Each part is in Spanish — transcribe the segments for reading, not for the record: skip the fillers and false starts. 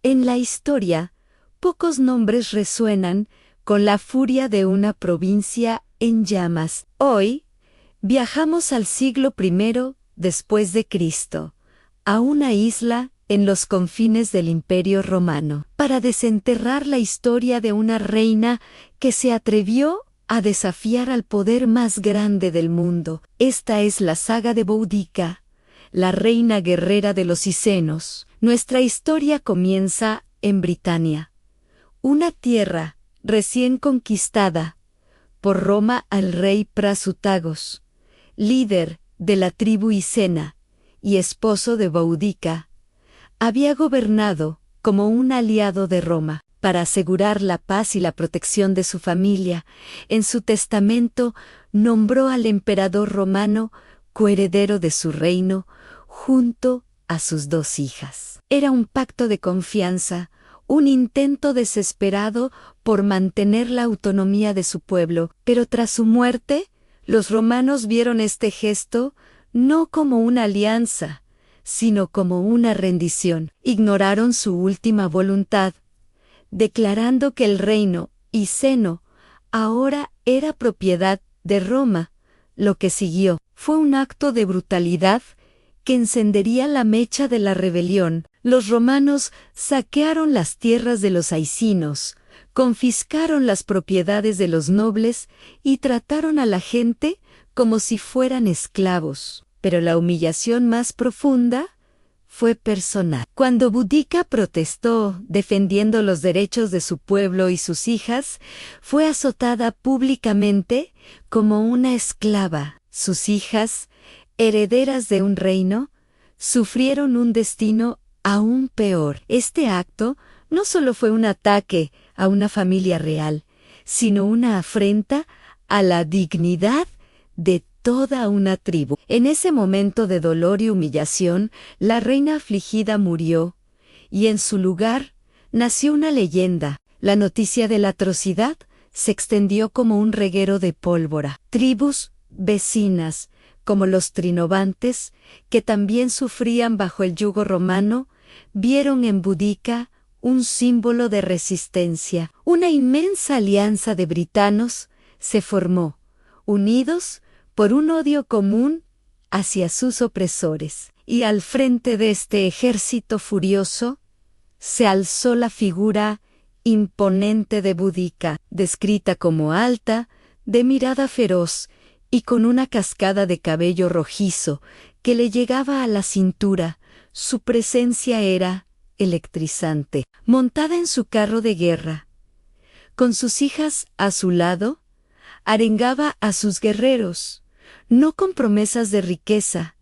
En la historia, pocos nombres resuenan con la furia de una provincia en llamas. Hoy, viajamos al siglo I después de Cristo, a una isla en los confines del Imperio Romano, para desenterrar la historia de una reina que se atrevió a desafiar al poder más grande del mundo. Esta es la saga de Boudica, la reina guerrera de los Micenos. Nuestra historia comienza en Britania, una tierra recién conquistada por Roma al rey Prasutagos, líder de la tribu Micena y esposo de Boudica. Había gobernado como un aliado de Roma para asegurar la paz y la protección de su familia. En su testamento nombró al emperador romano coheredero de su reino junto a sus 2 hijas. Era un pacto de confianza, un intento desesperado por mantener la autonomía de su pueblo, pero tras su muerte, los romanos vieron este gesto no como una alianza, sino como una rendición. Ignoraron su última voluntad, declarando que el reino miceno ahora era propiedad de Roma. Lo que siguió fue un acto de brutalidad que encendería la mecha de la rebelión. Los romanos saquearon las tierras de los aicinos, confiscaron las propiedades de los nobles y trataron a la gente como si fueran esclavos. Pero la humillación más profunda fue personal. Cuando Boudica protestó defendiendo los derechos de su pueblo y sus hijas, fue azotada públicamente como una esclava. Sus hijas, herederas de un reino, sufrieron un destino aún peor. Este acto no solo fue un ataque a una familia real, sino una afrenta a la dignidad de toda una tribu. En ese momento de dolor y humillación, la reina afligida murió, y en su lugar nació una leyenda. La noticia de la atrocidad se extendió como un reguero de pólvora. Tribus vecinas, como los trinovantes, que también sufrían bajo el yugo romano, vieron en Boudica un símbolo de resistencia. Una inmensa alianza de britanos se formó, unidos por un odio común hacia sus opresores. Y al frente de este ejército furioso se alzó la figura imponente de Boudica, descrita como alta, de mirada feroz y con una cascada de cabello rojizo que le llegaba a la cintura. Su presencia era electrizante. Montada en su carro de guerra, con sus hijas a su lado, arengaba a sus guerreros, no con promesas de riqueza,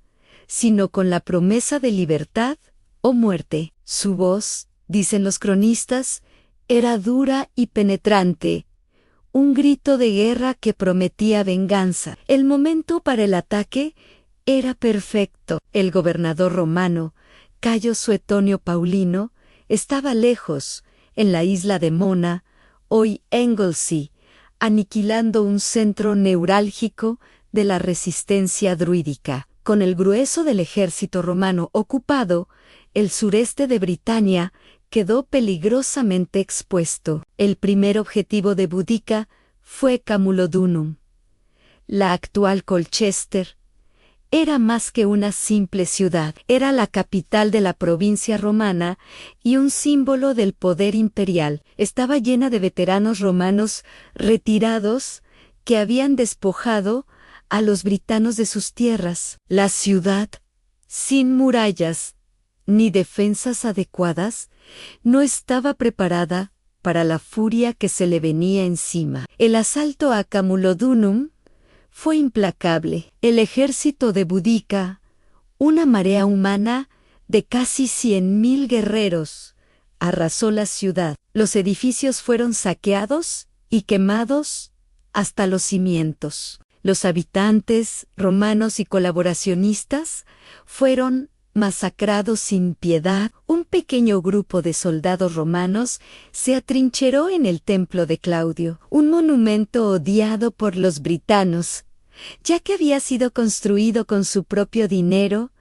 sino con la promesa de libertad o muerte. Su voz, dicen los cronistas, era dura y penetrante, un grito de guerra que prometía venganza. El momento para el ataque era perfecto. El gobernador romano, Cayo Suetonio Paulino, estaba lejos, en la isla de Mona, hoy Anglesey, aniquilando un centro neurálgico de la resistencia druídica. Con el grueso del ejército romano ocupado, el sureste de Britania quedó peligrosamente expuesto. El primer objetivo de Boudica fue Camulodunum. La actual Colchester era más que una simple ciudad, era la capital de la provincia romana y un símbolo del poder imperial. Estaba llena de veteranos romanos retirados que habían despojado a los britanos de sus tierras. La ciudad, sin murallas ni defensas adecuadas, no estaba preparada para la furia que se le venía encima. El asalto a Camulodunum fue implacable. El ejército de Boudica, una marea humana de casi 100.000 guerreros, arrasó la ciudad. Los edificios fueron saqueados y quemados hasta los cimientos. Los habitantes, romanos y colaboracionistas fueron masacrados sin piedad. Un pequeño grupo de soldados romanos se atrincheró en el templo de Claudio, un monumento odiado por los britanos, ya que había sido construido con su propio dinero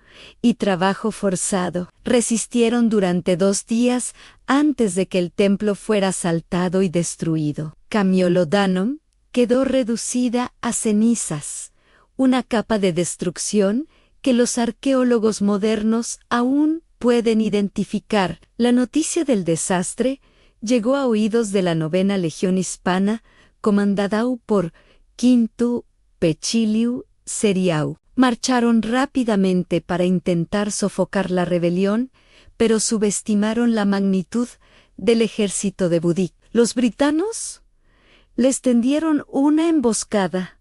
y trabajo forzado. Resistieron durante 2 días antes de que el templo fuera asaltado y destruido. Camiolodanum quedó reducida a cenizas, una capa de destrucción que los arqueólogos modernos aún pueden identificar. La noticia del desastre llegó a oídos de la 9ª Legión Hispana, comandada por Quintu Peciliu Seriau. Marcharon rápidamente para intentar sofocar la rebelión, pero subestimaron la magnitud del ejército de Boudicca. Los britanos les tendieron una emboscada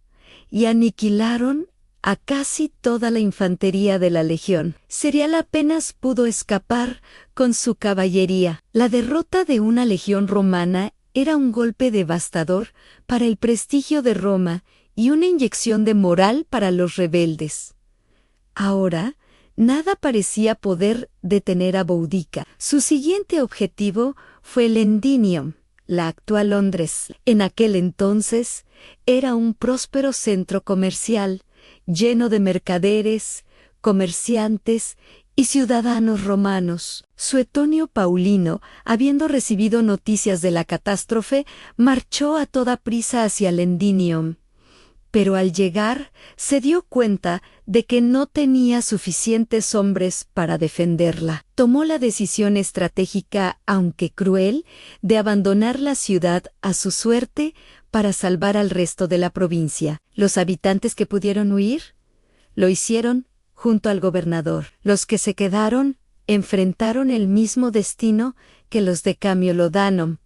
y aniquilaron a casi toda la infantería de la legión. Serial apenas pudo escapar con su caballería. La derrota de una legión romana era un golpe devastador para el prestigio de Roma y una inyección de moral para los rebeldes. Ahora, nada parecía poder detener a Boudicca. Su siguiente objetivo fue Lendinium, la actual Londres. En aquel entonces, era un próspero centro comercial, lleno de mercaderes, comerciantes y ciudadanos romanos. Suetonio Paulino, habiendo recibido noticias de la catástrofe, marchó a toda prisa hacia Lendinium. Pero al llegar, se dio cuenta de que no tenía suficientes hombres para defenderla. Tomó la decisión estratégica, aunque cruel, de abandonar la ciudad a su suerte para salvar al resto de la provincia. Los habitantes que pudieron huir lo hicieron junto al gobernador. Los que se quedaron enfrentaron el mismo destino que los de Camiolodanum.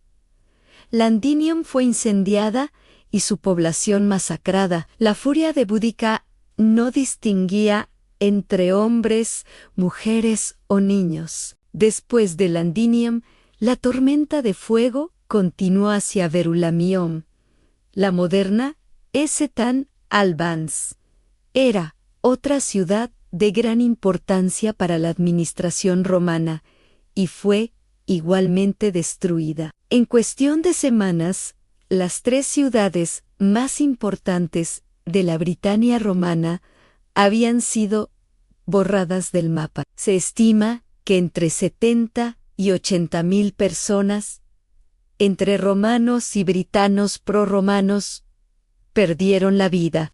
Lendinium fue incendiada y su población masacrada. La furia de Boudicca no distinguía entre hombres, mujeres o niños. Después de Lendinium, la tormenta de fuego continuó hacia Verulamium. La moderna Estetan Albans era otra ciudad de gran importancia para la administración romana y fue igualmente destruida. En cuestión de semanas, las 3 ciudades más importantes de la Britania romana habían sido borradas del mapa. Se estima que entre 70 y 80.000 personas, entre romanos y britanos prorromanos, perdieron la vida.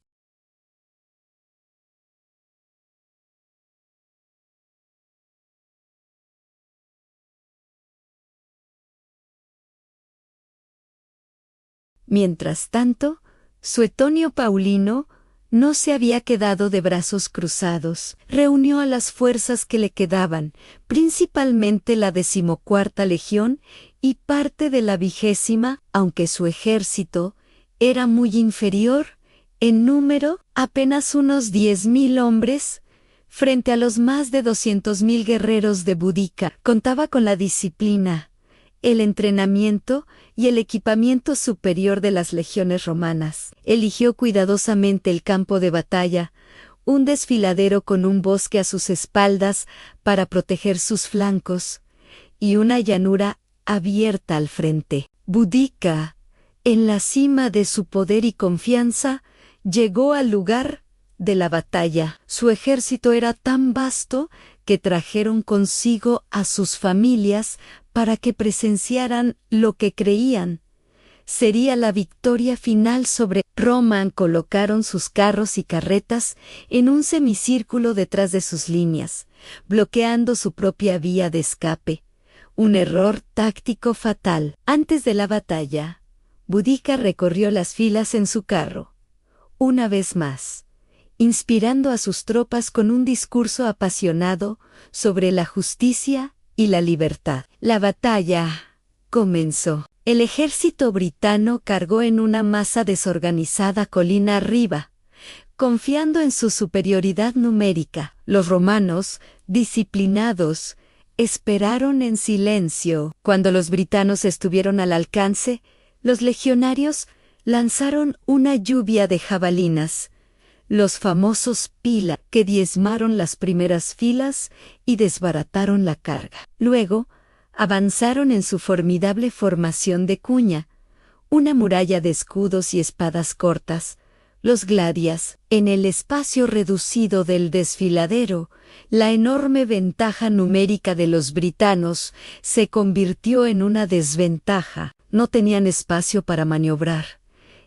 Mientras tanto, Suetonio Paulino no se había quedado de brazos cruzados. Reunió a las fuerzas que le quedaban, principalmente la 14ª Legión y parte de la 20ª, aunque su ejército era muy inferior en número, apenas unos 10.000 hombres, frente a los más de 200.000 guerreros de Boudicca. Contaba con la disciplina, el entrenamiento y el equipamiento superior de las legiones romanas. Eligió cuidadosamente el campo de batalla, un desfiladero con un bosque a sus espaldas para proteger sus flancos, y una llanura abierta al frente. Boudicca, en la cima de su poder y confianza, llegó al lugar de la batalla. Su ejército era tan vasto que trajeron consigo a sus familias para que presenciaran lo que creían sería la victoria final sobre Roma. Colocaron sus carros y carretas en un semicírculo detrás de sus líneas, bloqueando su propia vía de escape. Un error táctico fatal. Antes de la batalla, Boudicca recorrió las filas en su carro, una vez más, inspirando a sus tropas con un discurso apasionado sobre la justicia y la libertad. La batalla comenzó. El ejército britano cargó en una masa desorganizada colina arriba, confiando en su superioridad numérica. Los romanos, disciplinados, esperaron en silencio. Cuando los britanos estuvieron al alcance, los legionarios lanzaron una lluvia de jabalinas, los famosos pila, que diezmaron las primeras filas y desbarataron la carga. Luego, avanzaron en su formidable formación de cuña, una muralla de escudos y espadas cortas, los gladias. En el espacio reducido del desfiladero, la enorme ventaja numérica de los britanos se convirtió en una desventaja. No tenían espacio para maniobrar,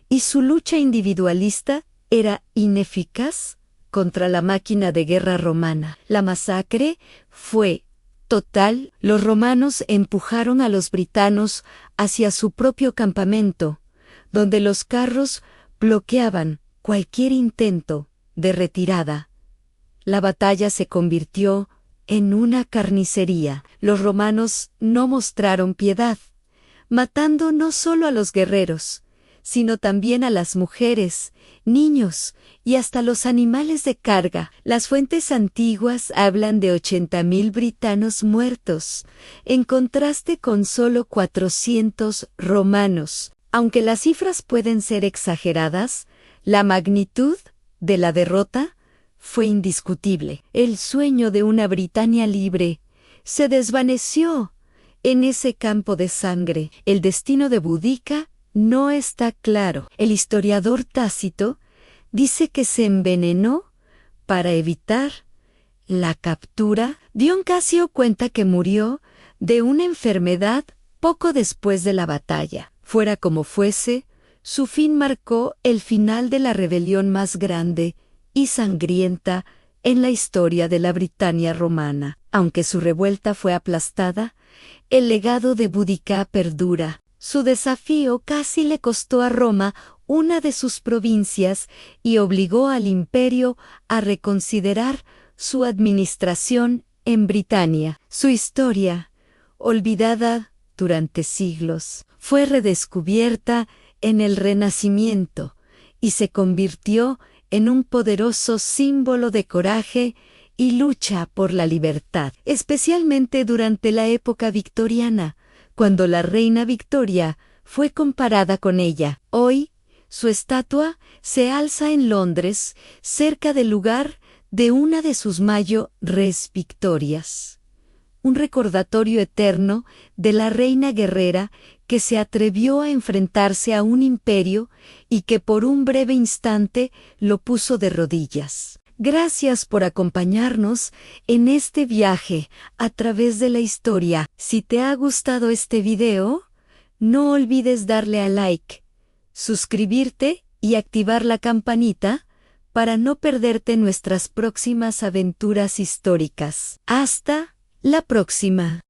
y su lucha individualista era ineficaz contra la máquina de guerra romana. La masacre fue total. Los romanos empujaron a los britanos hacia su propio campamento, donde los carros bloqueaban cualquier intento de retirada. La batalla se convirtió en una carnicería. Los romanos no mostraron piedad, matando no solo a los guerreros, sino también a las mujeres, niños y hasta los animales de carga. Las fuentes antiguas hablan de 80.000 britanos muertos, en contraste con solo 400 romanos. Aunque las cifras pueden ser exageradas, la magnitud de la derrota fue indiscutible. El sueño de una Britania libre se desvaneció en ese campo de sangre. El destino de Boudica no está claro. El historiador Tácito dice que se envenenó para evitar la captura. Dion Casio cuenta que murió de una enfermedad poco después de la batalla. Fuera como fuese, su fin marcó el final de la rebelión más grande y sangrienta en la historia de la Britania romana. Aunque su revuelta fue aplastada, el legado de Boudica perdura. Su desafío casi le costó a Roma una de sus provincias y obligó al imperio a reconsiderar su administración en Britania. Su historia, olvidada durante siglos, fue redescubierta en el Renacimiento y se convirtió en un poderoso símbolo de coraje y lucha por la libertad, especialmente durante la época victoriana, cuando la reina Victoria fue comparada con ella. Hoy, su estatua se alza en Londres, cerca del lugar de una de sus mayores victorias. Un recordatorio eterno de la reina guerrera que se atrevió a enfrentarse a un imperio y que por un breve instante lo puso de rodillas. Gracias por acompañarnos en este viaje a través de la historia. Si te ha gustado este video, no olvides darle a like, suscribirte y activar la campanita para no perderte nuestras próximas aventuras históricas. ¡Hasta la próxima!